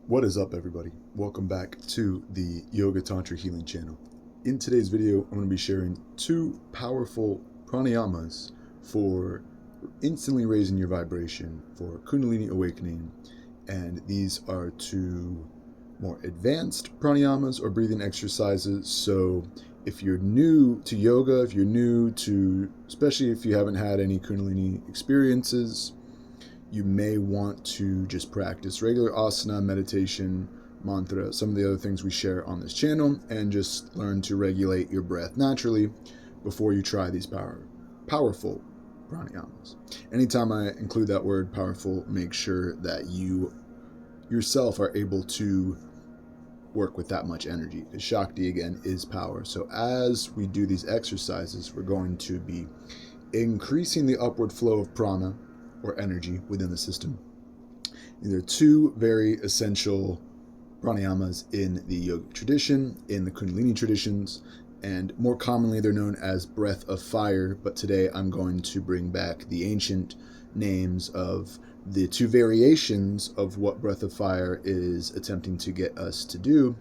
What is up, everybody? Welcome back to the Yoga Tantra Healing channel. In today's video, I'm going to be sharing two powerful pranayamas for instantly raising your vibration, for Kundalini awakening. And these are two more advanced pranayamas or breathing exercises. So if you're new to yoga, if you're new to, especially if you haven't had any Kundalini experiences, you may want to just practice regular asana, meditation, mantra, some of the other things we share on this channel, and just learn to regulate your breath naturally before you try these powerful pranayamas. Anytime I include that word powerful, make sure that you yourself are able to work with that much energy, because shakti, again, is power. So as we do these exercises, we're going to be increasing the upward flow of prana, or energy, within the system. These are two very essential pranayamas in the yogic tradition, in the Kundalini traditions, and more commonly they're known as breath of fire, but today I'm going to bring back the ancient names of the two variations of what breath of fire is attempting to get us to do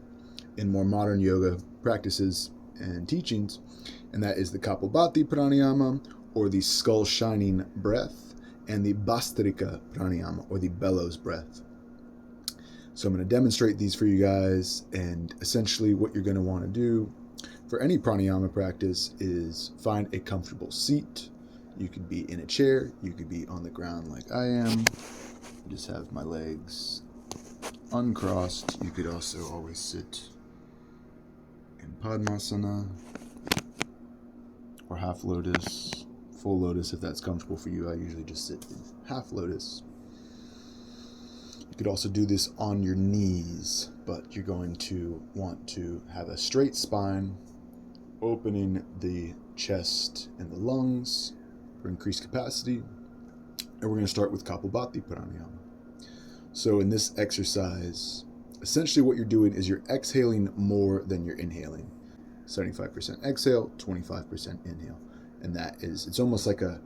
in more modern yoga practices and teachings, and that is the Kapalbhati Pranayama, or the skull shining breath, and the Bhastrika Pranayama, or the Bellows Breath. So I'm going to demonstrate these for you guys, and essentially what you're going to want to do for any pranayama practice is find a comfortable seat. You could be in a chair, you could be on the ground like I am, just have my legs uncrossed. You could also always sit in Padmasana, or half lotus, full lotus if that's comfortable for you. I usually just sit in half lotus. You could also do this on your knees, but you're going to want to have a straight spine, opening the chest and the lungs for increased capacity. And we're going to start with Kapalbhati Pranayama. So in this exercise, essentially what you're doing is you're exhaling more than you're inhaling. 75% exhale, 25% inhale. And that is, it's almost like a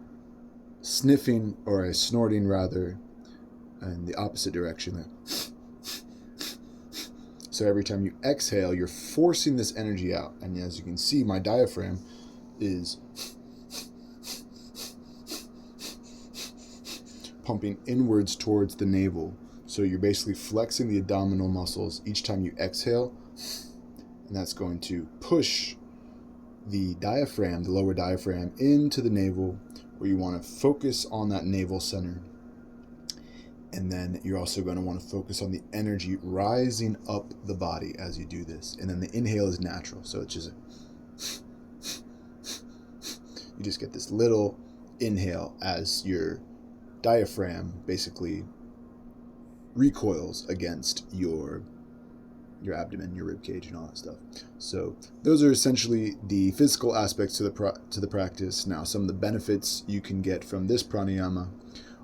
sniffing or a snorting rather, in the opposite direction. So every time you exhale, you're forcing this energy out. And as you can see, my diaphragm is pumping inwards towards the navel. So you're basically flexing the abdominal muscles each time you exhale. And that's going to push the diaphragm, the lower diaphragm, into the navel, where you want to focus on that navel center. And then you're also going to want to focus on the energy rising up the body as you do this. And then the inhale is natural. So it's just you just get this little inhale as your diaphragm basically recoils against your abdomen, your rib cage, and all that stuff. So those are essentially the physical aspects to the practice. Now, some of the benefits you can get from this pranayama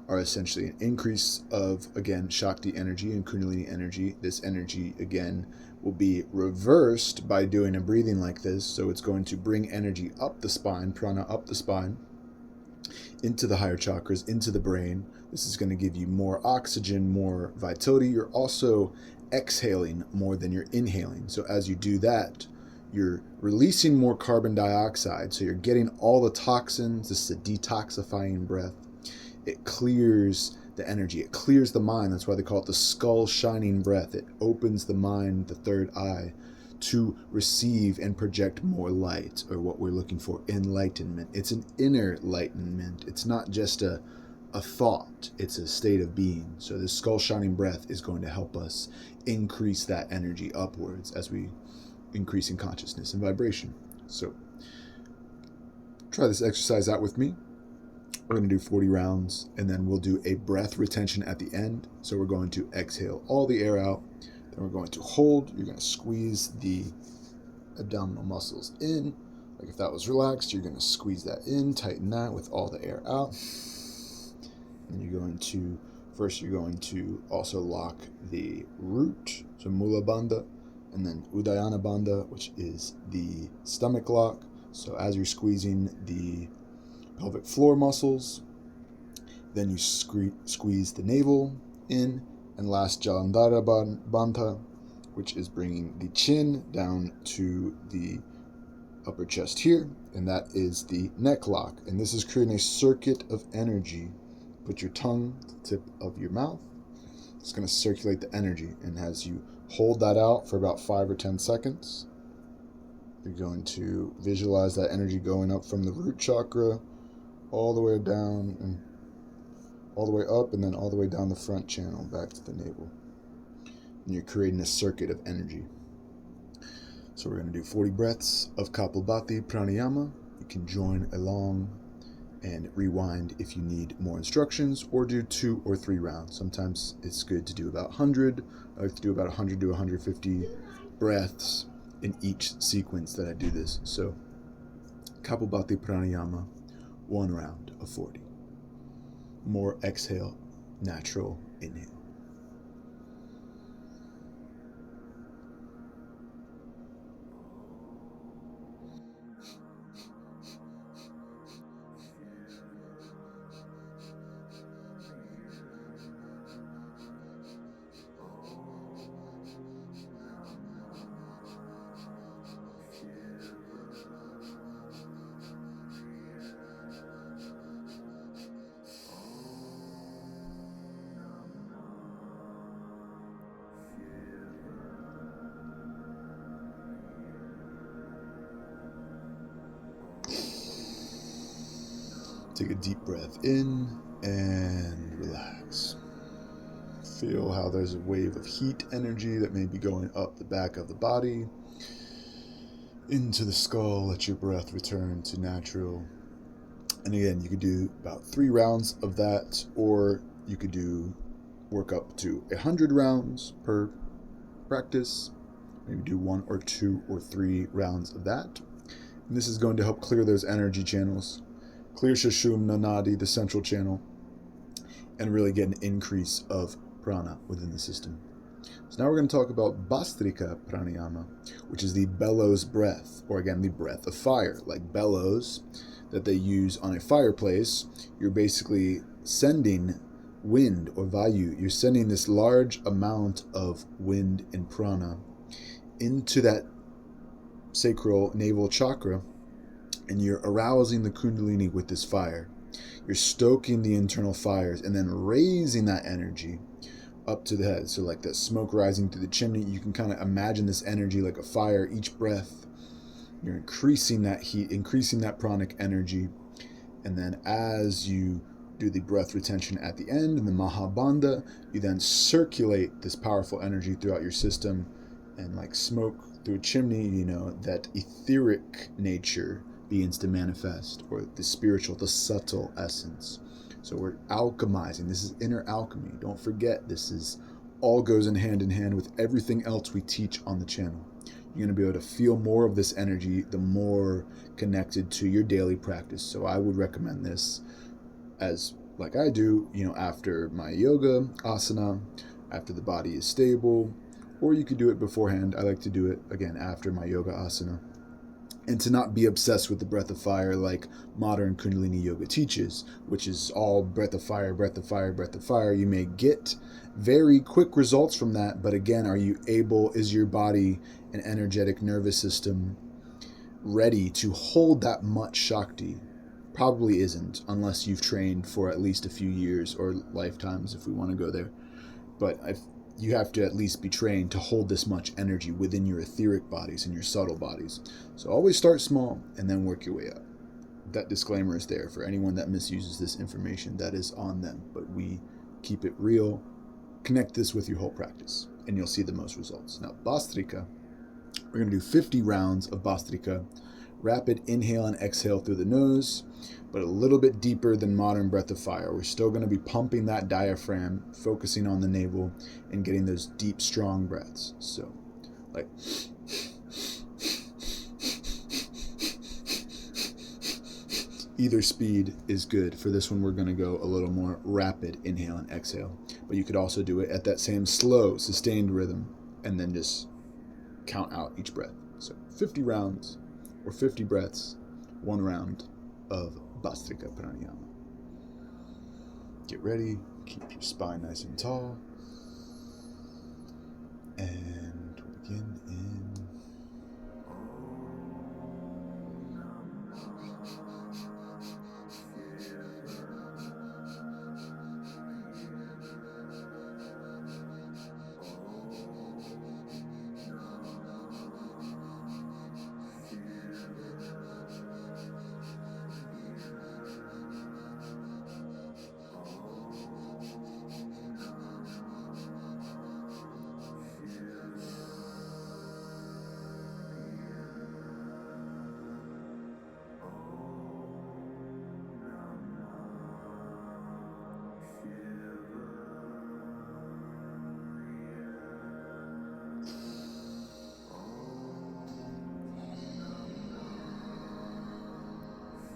are essentially an increase of, again, shakti energy and kundalini energy. This energy, again, will be reversed by doing a breathing like this. So it's going to bring energy up the spine, prana up the spine, into the higher chakras, into the brain. This is going to give you more oxygen, more vitality. You're also exhaling more than you're inhaling. So as you do that, you're releasing more carbon dioxide. So you're getting all the toxins. This is a detoxifying breath. It clears the energy. It clears the mind. That's why they call it the skull shining breath. It opens the mind, the third eye, to receive and project more light, or what we're looking for, enlightenment. It's an inner enlightenment. It's not just a thought, it's a state of being. So this skull shining breath is going to help us increase that energy upwards as we increase in consciousness and vibration. So try this exercise out with me. We're going to do 40 rounds, and then we'll do a breath retention at the end. So we're going to exhale all the air out, then we're going to hold. You're going to squeeze the abdominal muscles in. Like if that was relaxed, you're going to squeeze that in, tighten that with all the air out. And you're going to also lock the root, so Mula Banda, and then Udayana Banda, which is the stomach lock. So as you're squeezing the pelvic floor muscles, then you squeeze the navel in, And last, Jalandhara Bandha, which is bringing the chin down to the upper chest here, and that is the neck lock. And this is creating a circuit of energy. Put your tongue to the tip of your mouth. It's going to circulate the energy, and as you hold that out for about 5 or 10 seconds, you're going to visualize that energy going up from the root chakra all the way down and all the way up, and then all the way down the front channel back to the navel. And you're creating a circuit of energy. So we're going to do 40 breaths of Kapalbhati Pranayama. You can join along and rewind if you need more instructions, or do 2 or 3 rounds. Sometimes it's good to do about 100. I like to do about 100 to 150 breaths in each sequence that I do this. So Kapalbhati Pranayama, 1 round of 40. More exhale, natural inhale. Take a deep breath in and relax. Feel how there's a wave of heat energy that may be going up the back of the body, into the skull. Let your breath return to natural. And again, you could do about 3 rounds of that, or you could work up to 100 rounds per practice. Maybe do 1 or 2 or 3 rounds of that. And this is going to help clear those energy channels. Clear Sushumna Nadi, the central channel, and really get an increase of prana within the system. So now we're going to talk about Bhastrika Pranayama, which is the Bellows Breath, or again, the breath of fire. Like bellows that they use on a fireplace, you're basically sending wind, or vayu. You're sending this large amount of wind and prana into that sacral navel chakra, and you're arousing the Kundalini with this fire. You're stoking the internal fires and then raising that energy up to the head. So like that smoke rising through the chimney, you can kind of imagine this energy like a fire. Each breath, you're increasing that heat, increasing that pranic energy. And then as you do the breath retention at the end in the Maha Bhanda, you then circulate this powerful energy throughout your system. And like smoke through a chimney, you know, that etheric nature begins to manifest, or the spiritual, the subtle essence. So we're alchemizing. This is inner alchemy. Don't forget, this is all goes in hand with everything else we teach on the channel. You're going to be able to feel more of this energy the more connected to your daily practice. So I would recommend this as, like I do, you know, after my yoga asana, after the body is stable, or you could do it beforehand. I like to do it again after my yoga asana. And to not be obsessed with the breath of fire like modern Kundalini yoga teaches, which is all breath of fire, breath of fire, breath of fire. You may get very quick results from that, but again, is your body and energetic nervous system ready to hold that much shakti? Probably isn't, unless you've trained for at least a few years or lifetimes, if we want to go there. But you have to at least be trained to hold this much energy within your etheric bodies and your subtle bodies. So always start small and then work your way up. That disclaimer is there for anyone that misuses this information. That is on them, but we keep it real. Connect this with your whole practice and you'll see the most results. Now, Bhastrika, we're going to do 50 rounds of Bhastrika. Rapid inhale and exhale through the nose, but a little bit deeper than modern breath of fire. We're still going to be pumping that diaphragm, focusing on the navel and getting those deep, strong breaths. So, like, either speed is good. For this one, we're going to go a little more rapid inhale and exhale, but you could also do it at that same slow, sustained rhythm and then just count out each breath. So 50 rounds or 50 breaths, 1 round of Bhastrika Pranayama. Get ready, keep your spine nice and tall. And we'll begin in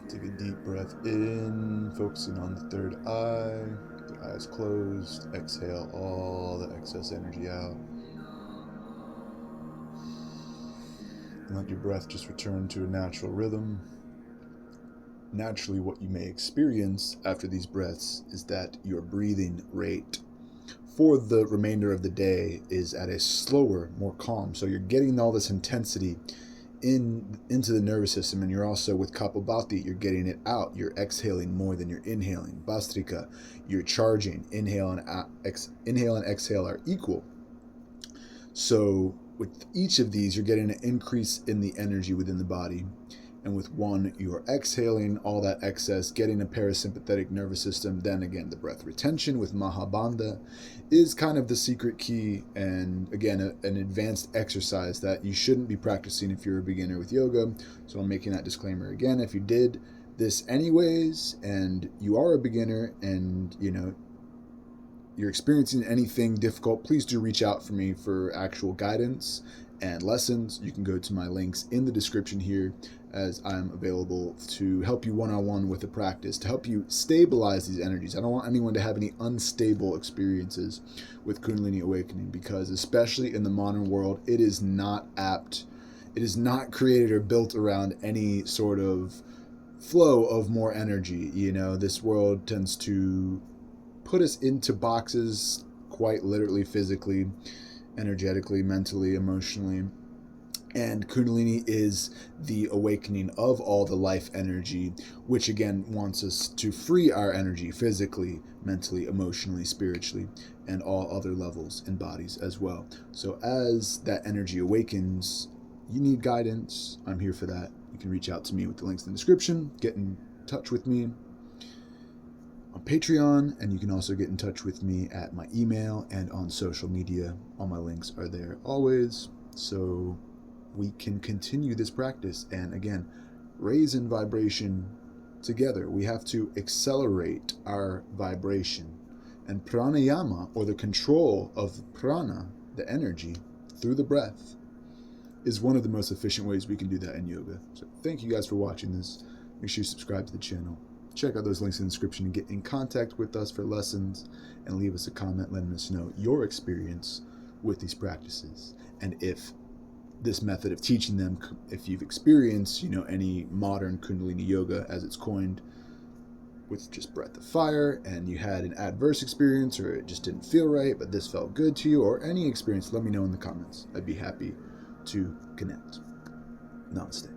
take a deep breath in, focusing on the third eye, the eyes closed. Exhale all the excess energy out. And let your breath just return to a natural rhythm. Naturally, what you may experience after these breaths is that your breathing rate for the remainder of the day is at a slower, more calm. So you're getting all this intensity into the nervous system, and you're also, with Kapalbhati, you're getting it out. You're exhaling more than you're inhaling. Bhastrika, you're charging. Inhale and exhale are equal. So with each of these, you're getting an increase in the energy within the body. And with one, you are exhaling all that excess, getting a parasympathetic nervous system. Then again, the breath retention with Maha Bhanda is kind of the secret key, and again, an advanced exercise that you shouldn't be practicing if you're a beginner with yoga. So I'm making that disclaimer again. If you did this anyways and you are a beginner and you're experiencing anything difficult, please do reach out for me for actual guidance and lessons. You can go to my links in the description here, as I'm available to help you one-on-one with the practice, to help you stabilize these energies. I don't want anyone to have any unstable experiences with Kundalini awakening, because especially in the modern world, it is not created or built around any sort of flow of more energy. This world tends to put us into boxes, quite literally, physically, energetically, mentally, emotionally. And Kundalini is the awakening of all the life energy, which again wants us to free our energy physically, mentally, emotionally, spiritually, and all other levels and bodies as well. So as that energy awakens, you need guidance. I'm here for that. You can reach out to me with the links in the description. Get in touch with me on Patreon, and you can also get in touch with me at my email and on social media. All my links are there always, so we can continue this practice and again raise in vibration together. We have to accelerate our vibration, and pranayama, or the control of prana, the energy through the breath, is one of the most efficient ways we can do that in yoga. So thank you guys for watching this. Make sure you subscribe to the channel. Check out those links in the description and get in contact with us for lessons, and leave us a comment letting us know your experience with these practices, and if this method of teaching them, if you've experienced any modern Kundalini yoga as it's coined, with just breath of fire, and you had an adverse experience, or it just didn't feel right but this felt good to you, or any experience, let me know in the comments. I'd be happy to connect. Namaste.